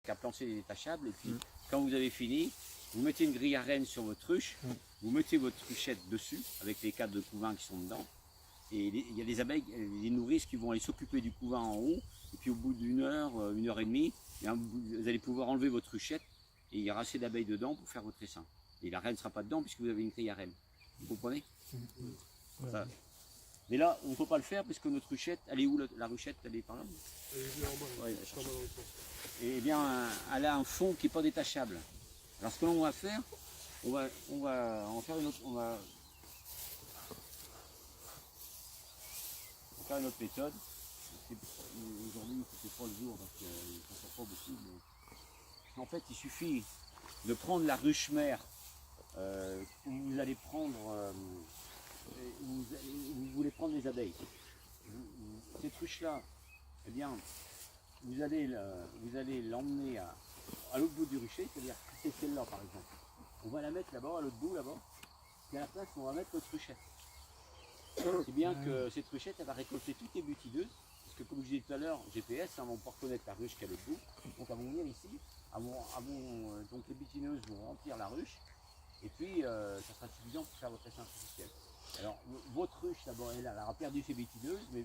qu'à plancher détachable. Et puis, quand vous avez fini, vous mettez une grille à reine sur votre ruche, vous mettez votre ruchette dessus, avec les cadres de couvain qui sont dedans. Et il y a des abeilles, les nourrices qui vont aller s'occuper du couvain en haut. Et puis au bout d'une heure et demie, vous allez pouvoir enlever votre ruchette et il y aura assez d'abeilles dedans pour faire votre essaim. Et la reine ne sera pas dedans puisque vous avez une grille à reine. Vous comprenez? Ça. Mais là, on ne peut pas le faire parce que notre ruchette, elle est où la ruchette? Elle est par là? Elle est en bas. Ouais, et bien, elle a un fond qui n'est pas détachable. Alors ce que l'on va faire, on va en faire une autre. On va faire une autre méthode. Aujourd'hui, c'était pas le jour, donc il ne s'en sort pas beaucoup. Mais... En fait, il suffit de prendre la ruche mère où vous allez prendre, où vous voulez prendre les abeilles. Cette ruche-là, eh bien, vous allez l'emmener à l'autre bout du rucher, c'est-à-dire c'est celle-là par exemple. On va la mettre là-bas, à l'autre bout là-bas, et à la place on va mettre notre ruchette. C'est bien que cette ruchette, elle va récolter toutes les butineuses, parce que comme je disais tout à l'heure, GPS, on va pas reconnaître la ruche qui est à l'autre bout, donc elles vont venir ici, donc les butineuses vont remplir la ruche, et puis ça sera suffisant pour faire votre essaim artificiel. Alors votre ruche d'abord, elle aura perdu ses butineuses, mais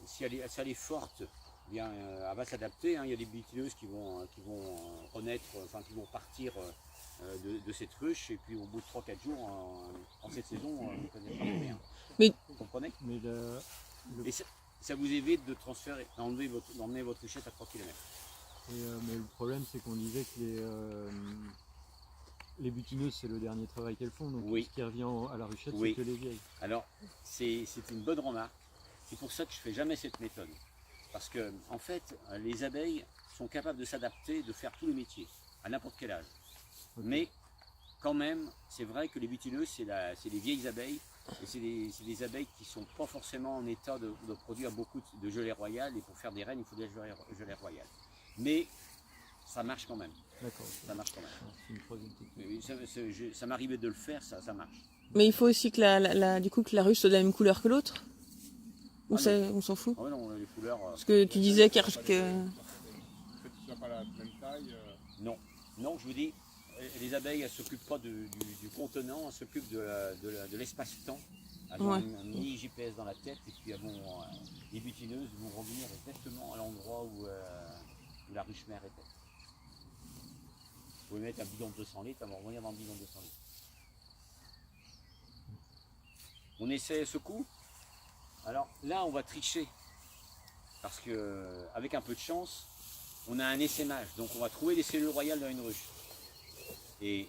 si elle est forte, eh bien, elle va s'adapter. Hein. Il y a des butineuses qui vont renaître, enfin qui vont partir de cette ruche, et puis au bout de 3-4 jours, en cette saison, vous connaissez rien. Mais... Vous comprenez? Mais Et ça vous évite de transférer, d'emmener votre ruchette à 3 km. Mais le problème, c'est qu'on disait que les butineuses, c'est le dernier travail qu'elles font, donc oui. Ce qui revient à la ruchette, Oui. c'est que les vieilles. Alors, c'est une bonne remarque. C'est pour ça que je ne fais jamais cette méthode. Parce que, en fait, les abeilles sont capables de s'adapter, de faire tous les métiers, à n'importe quel âge. Okay. Mais, quand même, c'est vrai que les butineuses, c'est les vieilles abeilles, et c'est des abeilles qui ne sont pas forcément en état de produire beaucoup de gelée royale, et pour faire des reines, il faut des gelées royales. Mais, ça marche quand même. D'accord. Ça marche quand même. C'est une troisième technique. Ça m'arrivait de le faire, ça marche. Mais il faut aussi que du coup, que la ruche soit de la même couleur que l'autre. Ou on s'en fout? Ah non, les couleurs. Parce que tu disais que. Que tu n'as pas la même taille. Non, non, je vous dis, les abeilles, elles ne s'occupent pas du contenant, elles s'occupent de l'espace-temps. Elles ont un mini GPS dans la tête, et puis les butineuses vont revenir exactement à l'endroit où la ruche mère était. Vous pouvez mettre un bidon de 200 litres, elles vont revenir dans le bidon de 200 litres. On essaie ce coup. Alors là, on va tricher. Parce qu'avec un peu de chance, on a un essaimage. Donc on va trouver des cellules royales dans une ruche. Et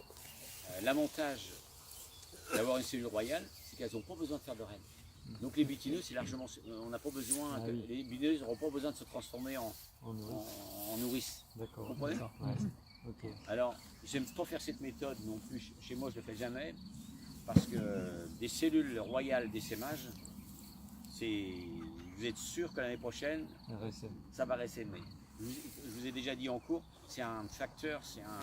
l'avantage d'avoir une cellule royale, c'est qu'elles n'ont pas besoin de faire de reine. Donc les butineuses, c'est largement. On n'a pas besoin. Les butineuses n'auront pas besoin de se transformer en nourrice. D'accord. Vous comprenez? Ouais. Okay. Alors, j'aime pas faire cette méthode non plus. Chez moi, je ne le fais jamais. Parce que des cellules royales d'essaimage, vous êtes sûr que l'année prochaine, ça va ressaimer. Je vous ai déjà dit en cours, c'est un facteur, c'est un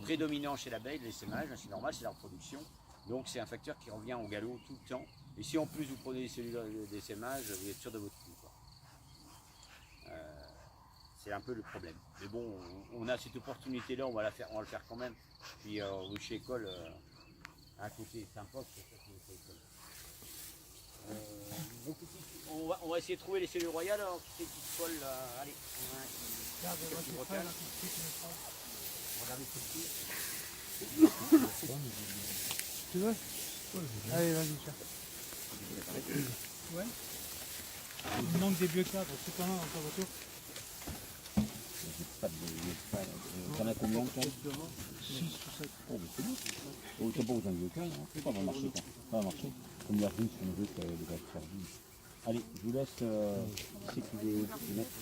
prédominant chez l'abeille, l'essaimage, c'est normal, c'est la reproduction. Donc c'est un facteur qui revient au galop tout le temps. Et si en plus vous prenez des cellules d'essaimage, vous êtes sûr de votre coup. C'est un peu le problème. Mais bon, on a cette opportunité-là, on va le faire quand même. Puis chez École, à côté, c'est sympa. On va essayer de trouver les cellules royales. Alors, qui c'est qui colle là? Allez, on a un qui recale. Regardez ceci. Tu veux? Allez, vas-y, cherche. Ouais. Il manque des vieux cadres, c'est pas mal dans ta voiture. T'en as combien de 6 ou 7. Oh, mais c'est bon. Oh, t'as pas besoin de vieux cadre, hein. Ça va marcher. Ça va marcher. Comme la rue, si on veut, ça va être servi. Allez, je vous laisse. Si tu veux mettre.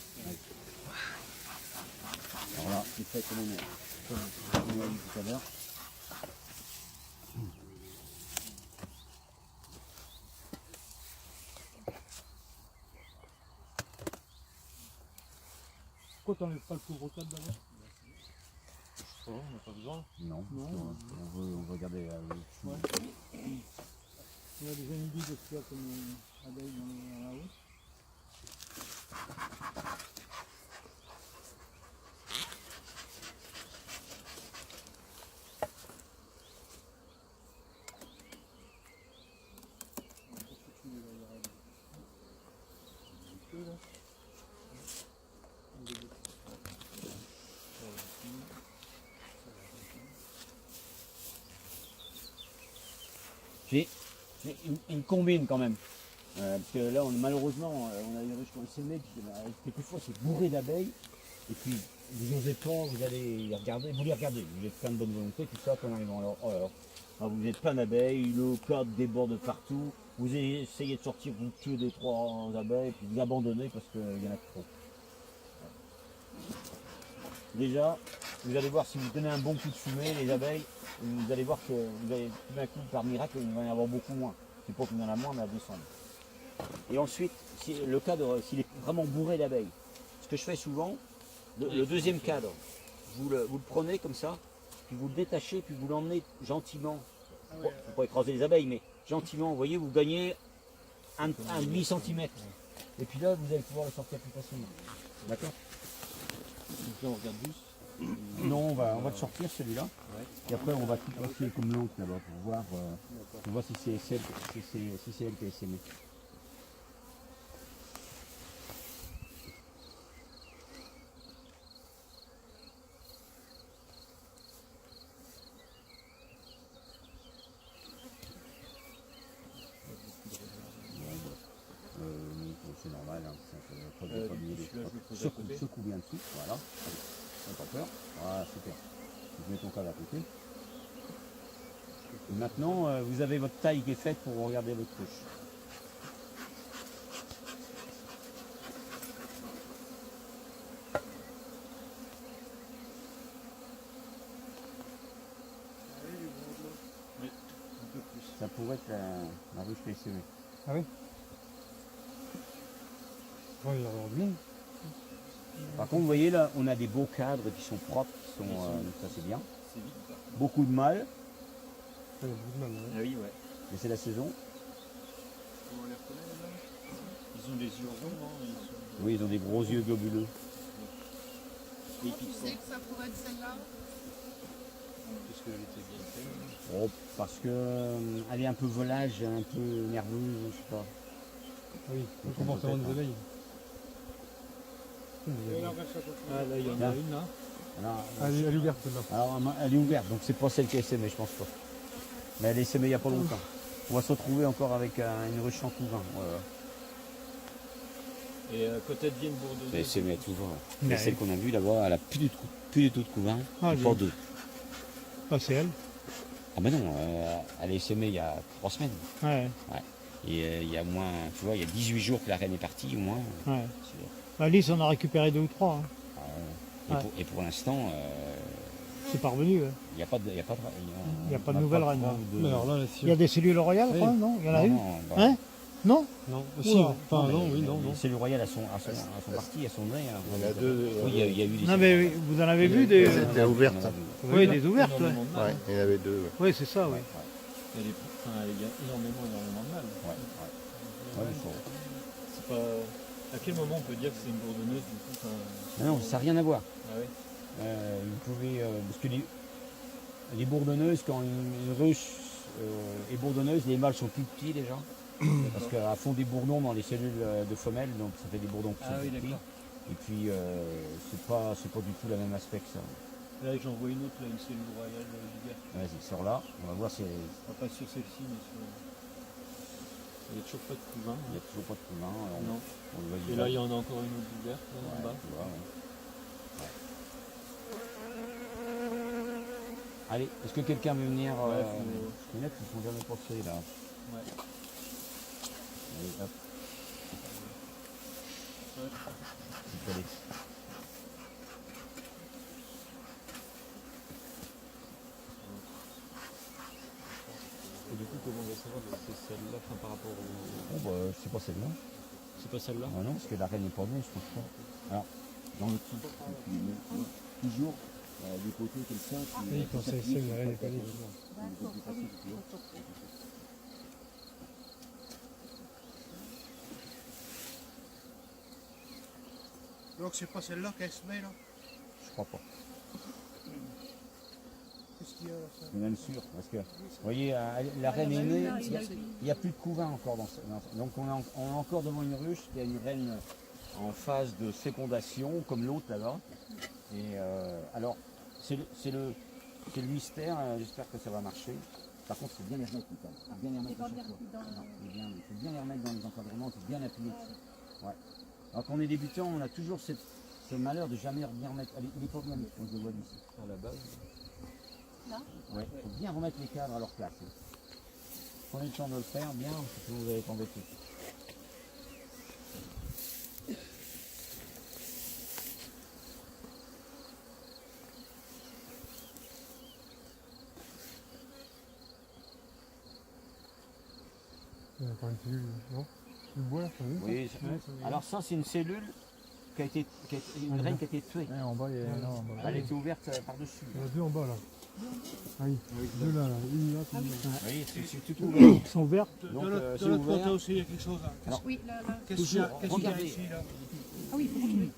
Alors là, c'est fait comme on a dit tout à l'heure. Pourquoi t'enlèves pas le couvre-cadre d'abord? On n'a pas besoin. Non, on veut regarder. Ouais. On a déjà une idée de ce qu'il y a comme abeille dans la hausse. c'est une combine quand même. Parce que là, malheureusement, on a des ruches qui ont essaimé, quelquefois c'est bourré d'abeilles, et puis vous n'osez pas, vous allez les regarder, vous êtes plein de bonne volonté, tout ça, quand on arrive en alors, vous êtes plein d'abeilles, le cadre déborde partout, vous essayez de sortir, vous tuez 2-3 abeilles, puis vous abandonnez parce qu'il y en a trop. Déjà, vous allez voir si vous donnez un bon coup de fumée, les abeilles, vous allez voir que vous allez tout d'un coup, par miracle, il va y en avoir beaucoup moins. C'est pas qu'il y en a moins, mais à descendre. Et ensuite, si le cadre, s'il est vraiment bourré d'abeilles, ce que je fais souvent, le deuxième cadre, vous le prenez comme ça, puis vous le détachez, puis vous l'emmenez gentiment. Il ne faut pas écraser les abeilles, mais gentiment, vous voyez, vous gagnez un demi-centimètre. Et puis là, vous allez pouvoir le sortir plus facilement. D'accord? Donc là, on regarde juste. Non, on va le sortir celui-là. Et après, on va tout passer comme l'autre là-bas pour voir si c'est celle, si c'est elle qui a essaimé. C'est normal, hein, secoue bien dessus, voilà. N'aie pas peur, voilà, super. Je mets ton cadre à côté. Et maintenant, vous avez votre taille qui est faite pour regarder votre ruche. Oui, un peu plus. Ça pourrait être la ruche PCV. Ah oui. Ouais, il a l'air bien. Par contre, vous voyez là, on a des beaux cadres qui sont propres, ça c'est bien. C'est vite. Beaucoup de mâles, Il y a beaucoup de mal, ouais. Ah oui, ouais. mais c'est la saison. Comment on les reconnaît les hommes? Ils ont des yeux ronds, non? Oui, ils ont des gros yeux globuleux. Et ils Comment tu piquent sais que ça pourrait être celle-là? parce qu'elle était bien faite. Oh, parce que elle est un peu volage, un peu nerveuse, je sais pas. Ah oui, le comportement des abeilles. Ah là, il y en Là. a une là. Alors, Elle est ouverte là. alors, elle est ouverte, donc c'est pas celle qui a essaimé, je pense pas. Mais elle a essaimé il n'y a pas longtemps. On va se retrouver encore avec une ruche en couvain. Et quand elle devient bourdonneuse. Elle a essaimé à tout va. Ouais. Et celle qu'on a vue là-bas, elle a plus du tout de couvain, Ah, pas bien. deux. Ah, c'est elle. Ah ben non, elle a essaimé il y a 3 semaines. Ouais, Et il y a moins, tu vois, il y a 18 jours que la reine est partie au moins. ouais. C'est- Alice en a récupéré 2 ou 3. Hein. Et, Ouais. pour l'instant, C'est parvenu. Ouais. il n'y a pas de, Il y a pas de on n'a nouvelles de reines, preuve hein. de- Mais alors là, Il y a des cellules royales, je crois, non? Il y en a Non, une? non, bah, Hein? Non? non, Oula. si, enfin non, oui, mais non, non. Les cellules royales, elles sont parties, elles sont nées. Hein. Il y en a deux. Oui, il y a eu des Non, mais cellules oui, vous en avez vu des. Elles étaient ouvertes. Oui, des ouvertes, ouais. Énormément de mal. Ouais, il y en avait deux. Ouais. Oui, c'est ça, oui. Il y a énormément de mal. Ouais, C'est pas. À quel moment on peut dire que c'est une bourdonneuse du coup Non, ça n'a rien à voir. Ah ouais. Vous pouvez, parce que les bourdonneuses, quand une ruche est bourdonneuse, les mâles sont plus petits déjà. Parce qu'elles font des bourdons dans les cellules de femelles, donc ça fait des bourdons qui sont Ah oui, plus petits. d'accord. Et puis, c'est pas du tout la même aspect que ça. Là j'en vois une autre, là, une cellule royale d'hiver. Vas-y, sors là, on va voir si Pas sur celle-ci, mais sur. Il n'y a toujours pas de couvain. il n'y a toujours pas de couvain. Alors, Non. on va Et là il y en a encore une autre d'hiver, là, en bas. tu vois, ouais. Allez, est-ce que quelqu'un veut venir Il y en a qui sont jamais passés là. Ouais. Allez, hop. Tu peux aller. Et du coup, comment on va savoir que c'est celle-là par rapport au. Bon, bah, c'est pas celle-là. C'est pas celle-là? Ah non, parce que la reine n'est pas née, je pense pas. Alors, dans le truc, toujours des côtés comme ça. Oui, quand ça essaie, la reine n'est pas née. Donc c'est pas celle-là qu'elle se met là? Je crois pas. Qu'est-ce qu'il y a là ça? Je suis même sûr, parce que, vous voyez, la reine est née, il n'y a plus de couvain encore dans ce. Donc on est encore devant une ruche, il y a une reine en phase de fécondation, comme l'autre là-bas. Et alors, c'est le mystère, j'espère que ça va marcher. Par contre, il faut bien les remettre, il faut bien les remettre à chaque fois. Non, il faut bien les remettre dans les encadrements, il faut bien appuyer. Ouais. Alors quand on est débutant, on a toujours ce malheur de jamais bien remettre. Allez, il est pas bien mis, quand je le vois d'ici. À la base. Ouais, il faut bien remettre les cadres à leur place. Prenez le temps de le faire bien, sinon vous allez tomber dessus. Il y a encore une cellule, non? Le bois là, t'as vu? Oui, alors ça c'est une cellule une reine qui a été tuée. Ouais, en bas, il y a non, en bas. Elle était ouverte par-dessus. Il y en a deux en bas là. Ah oui, deux là, une là, puis une là. Oui, c'est tout ouvert. Ils sont ouverts. Donc, De c'est l'autre côté ouvert. aussi, il y a quelque chose. Là. Alors, Oui, là. Qu'est-ce qu'il y toujours, a, qu'est-ce qu'il y a regardez. ici là?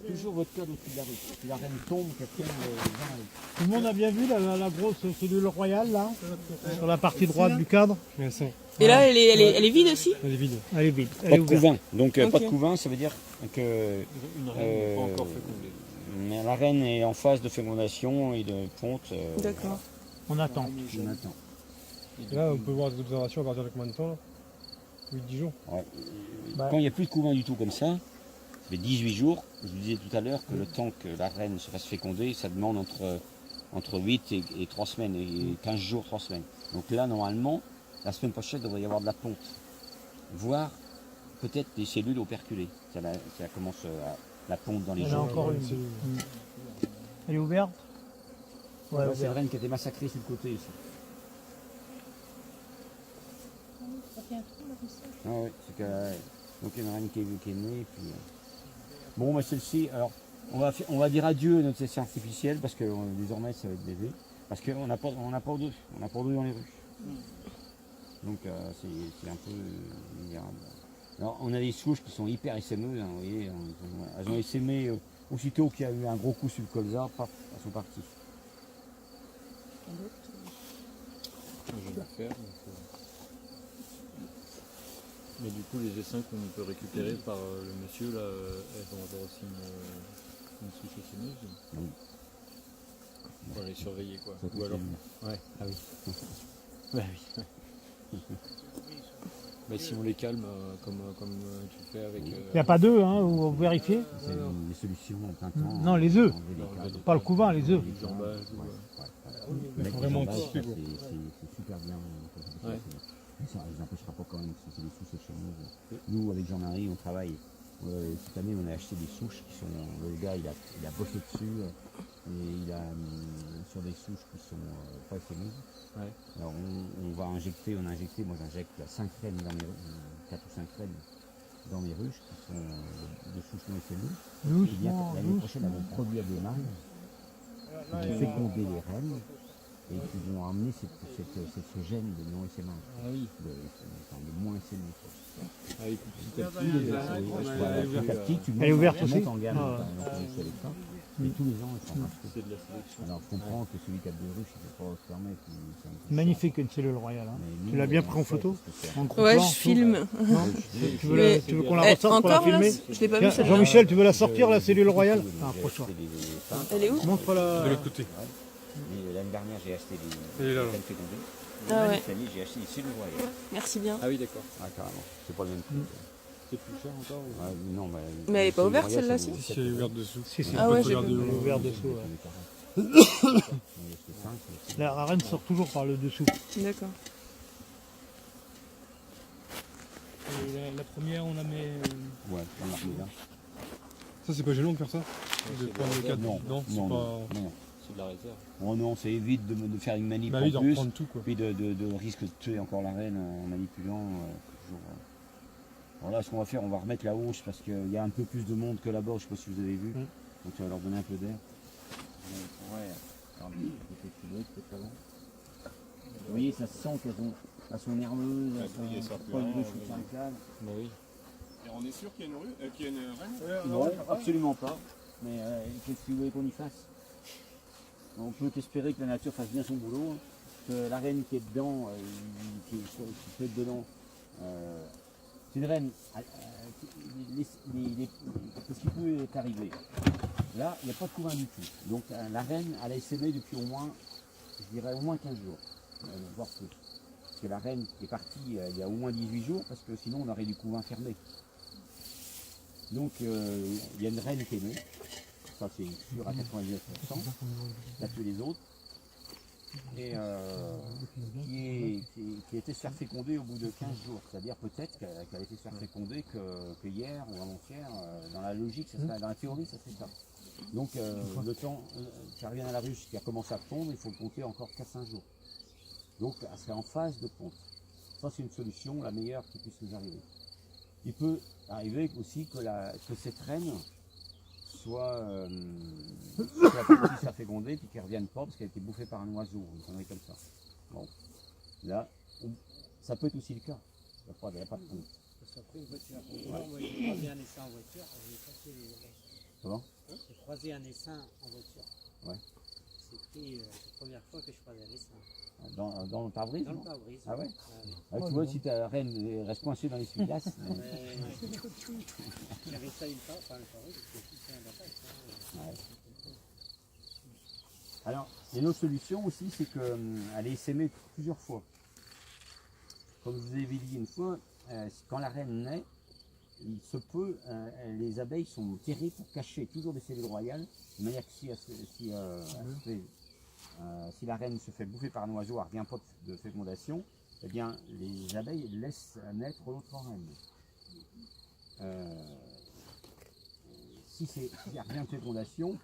Toujours votre cadre au-dessus de la rue. Si la reine tombe, qu'elle tienne les gens avec. Tout le monde a bien vu la grosse cellule royale là, sur la partie droite du cadre. Et là, elle est vide aussi? Elle est vide. Elle est vide, elle Pas est de ouverte. couvain. Donc pas Ok. de couvain, ça veut dire que Une reine n'est pas encore fécondée. mais la reine est en phase de fécondation et de ponte. D'accord. On attend. On attend. Et là, on peut voir des observations à partir de combien de temps là? 8-10 jours. Ouais. Bah. Quand il n'y a plus de couvain du tout comme ça, ça fait 18 jours. Je vous disais tout à l'heure que le temps que la reine se fasse féconder, ça demande entre 8 et 3 semaines, et 15 jours, 3 semaines. Donc là, normalement, la semaine prochaine, il devrait y avoir de la ponte. Voire peut-être des cellules operculées. Ça commence la ponte dans les Il y en a jambes. encore une. Elle est ouverte? Ouais, Là, c'est la ouverte. reine qui a été massacrée sur le côté ici. Ah ouais, c'est donc il y a une reine qui est née. Puis, bon, bah, celle-ci, alors on va dire adieu à notre sélection artificielle parce que désormais ça va être bébé. Parce qu'on n'a pas d'œufs, dans les ruches. Donc c'est un peu misérable. Alors on a des souches qui sont hyper essaimeuses, hein, vous voyez, elles ont essaimé aussitôt qu'il y a eu un gros coup sur le colza, paf, elles sont parties. Je vais le faire. Mais du coup, les essaims qu'on peut récupérer par le monsieur, là, elles vont avoir aussi une souche essaimeuse. Oui. On va les surveiller, quoi. Ça, Ou alors, ouais, ah oui. bah oui. Mais si on les calme, comme tu fais avec... Il n'y a pas d'œufs, hein, vous vérifiez? C'est des solutions en plein temps. Non, les œufs. Enlever les cadres. Pas le couvain, les œufs. les jambages, Il faut vraiment anticiper, quoi. C'est super bien. Ouais. Ça ne les empêchera pas quand même, parce que c'est des souches échemmeuses. Nous, avec Jean-Marie, on travaille. Cette année, on a acheté des souches qui sont. Le gars, il a bossé dessus. Et il a sur des souches qui sont pas échemmeuses. Ouais. Alors, on a injecté, moi j'injecte 5 graines dans mes 4 ou 5 graines dans mes ruches qui sont de souches non échemmeuses. Et bien, Doucement, l'année prochaine, elles vont produire des mâles qui vont féconder les reines et qui vont amener ce gène de non essaimage, Ah oui. de moins essaimé. Ah oui, petit à Tous les ans, petit à petit, tu Elle est ouverte montes aussi en gamme, Ah ouais. on commence avec ça. Mais tous les ans, ils sont rachetés. c'est de la sélection. Alors je comprends que celui qui a deux ruches, il ne peut pas se permettre. Magnifique une cellule royale. Hein. Mais nous, Tu l'as bien on pris en fait photo? parce que c'est- En gros Ouais, plan, je tout. filme. Non tu veux, Mais- tu veux qu'on la Eh, ressorte pour la encore là? filmer? Je l'ai pas vu Tiens, celle-là. Jean-Michel, tu veux la sortir, la cellule royale? Ah, J'ai approche-toi. acheté des pins. Elle est où? Montre la. De l'autre côté. Et l'année dernière, j'ai acheté des Elle est là, là. graines fécondées. Ah ouais. Cette année, j'ai acheté des cellules royales. Merci bien. Ah oui, d'accord. Ah, carrément. C'est pas le même prix. C'est plus cher encore ou... Ouais, non, bah, Mais elle est pas les ouverte, cellules royales, celle-là, ça Si elle est ouverte dessous. Si, si. Ah ouais, j'ai Elle vu. est ouverte dessous. Ouais. vaut- La reine sort toujours par le dessous. D'accord. La première, on la met. Ouais, on l'a mis là. Ça, c'est pas gênant de faire ça? De prendre le cadre? Non, Non, c'est non, pas. non. C'est de la réserve. Oh non, ça évite de faire une manip Bah en oui, d'en plus, prendre tout, quoi. puis de risque de tuer encore la reine en manipulant. Toujours, Alors là, ce qu'on va faire, on va remettre la hausse parce qu'il y a un peu plus de monde que là-bas, je sais pas si vous avez vu. Donc ça va leur donner un peu d'air. Vous voyez, ça se sent qu'elles sont nerveuses, elles sont pas une bouche sur le cadre. Bah oui. Et on est sûr qu'il y a une reine Non, absolument pas. Mais qu'est-ce que vous voulez qu'on y fasse? On peut espérer que la nature fasse bien son boulot, hein. Que la reine qui est dedans, qui peut être dedans, c'est une reine. Qu'est-ce qui peut arriver? Là, il n'y a pas de couvain du tout. Donc la reine, elle a essaimé depuis au moins, je dirais au moins 15 jours, voire plus. parce que la reine est partie il y a au moins 18 jours, parce que sinon on aurait du couvain fermé. Donc il y a une reine qui est née, ça c'est sûr à 99%, là tous les autres, et qui a été se faire féconder au bout de 15 jours. C'est-à-dire peut-être qu'elle a été se faire féconder que hier ou avant-hier, dans la logique, dans la théorie, ça serait ça. Donc le temps, ça revient à la ruche qui a commencé à pondre, il faut le compter encore 4-5 jours. Donc elle serait en phase de ponte. Ça c'est une solution, la meilleure qui puisse nous arriver. Il peut arriver aussi que cette reine soit partie se faire féconder puis qu'elle ne revienne pas parce qu'elle a été bouffée par un oiseau, une connerie comme ça. Bon, là, ça peut être aussi le cas. Il n'y a pas de ponte. Parce qu'après, une voiture. Moi, j'ai croisé un essaim en voiture, j'ai passé les abeilles. Comment? J'ai croisé un essaim en voiture. Ouais. C'était la première fois que je croisais un essaim. Dans le pare-brise? Dans le pare-brise. Ah ouais? Ah, Tu vois, si ta reine reste coincée dans les essuie-glaces. j'avais ça une fois, enfin le pare-brise, c'était un impact. Ouais. Alors, il y a une autre solution aussi, c'est qu'elle est essaimée plusieurs fois. Comme je vous avais dit une fois, quand la reine naît, il se peut, les abeilles sont terrées pour cacher toujours des cellules royales, de manière que si la reine se fait bouffer par un oiseau, elle ne revient pas de fécondation, eh bien les abeilles laissent naître l'autre reine. Si il n'y a rien de fécondation,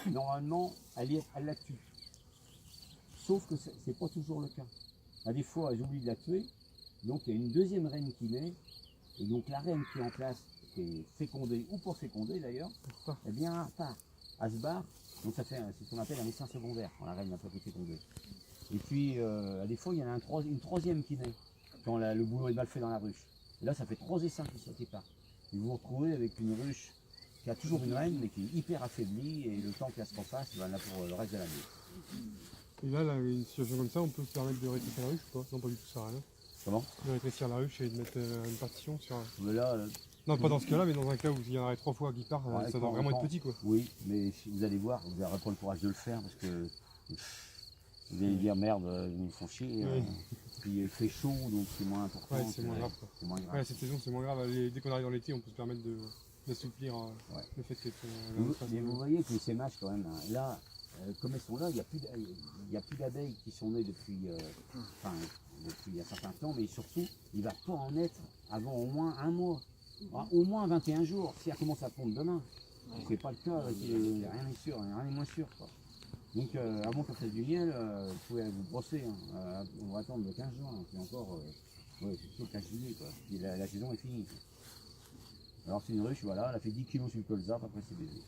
normalement elle la tue. Sauf que ce n'est pas toujours le cas. Des fois elles oublient de la tuer, donc il y a une deuxième reine qui naît, et donc la reine qui est en place, qui est fécondée ou pas fécondée d'ailleurs, eh bien elle repart, elle se barre. Donc c'est ce qu'on appelle un essaim secondaire, quand la reine n'a pas été fécondée. Et puis, des fois, il y en a une troisième qui naît, quand le boulot est mal fait dans la ruche. Et là, ça fait 3 essaims qui se séparent. Et vous vous retrouvez avec une ruche qui a toujours une reine, mais qui est hyper affaiblie, et le temps qu'elle se refasse, ben, là pour le reste de l'année. Et là, une situation comme ça, on peut se permettre de rétrécir la ruche ou pas? Non, pas du tout, ça sert à rien. Comment? De rétrécir la ruche et de mettre une partition sur... Mais là, Non, pas dans ce cas-là, mais dans un cas où il y en aurait 3 fois qui part, ouais, ça doit vraiment être petit, quoi. Oui, mais vous allez voir, vous n'aurez pas le courage de le faire, parce que vous allez dire merde, ils nous font chier. Oui. Puis il fait chaud, donc c'est moins important. Ouais, c'est moins grave, quoi. C'est moins grave. Ouais, cette saison, c'est moins grave. Dès qu'on arrive dans l'été, on peut se permettre d'assouplir le fait que... Mais vous voyez que les sémages, quand même, là, comme elles sont là, il n'y a plus d'abeilles qui sont nées depuis un certain temps, mais surtout, il ne va pas en être avant au moins un mois, au moins 21 jours, si elle commence à pondre demain. C'est pas le cas, rien n'est sûr, rien n'est moins sûr, quoi. Donc, avant qu'on fasse du miel, vous pouvez vous brosser, hein. On va attendre le 15 juin, puis encore, c'est plutôt le 15 juillet, quoi. Puis la saison est finie. Alors c'est une ruche, voilà, elle a fait 10 kg sur le colza, après c'est baisé.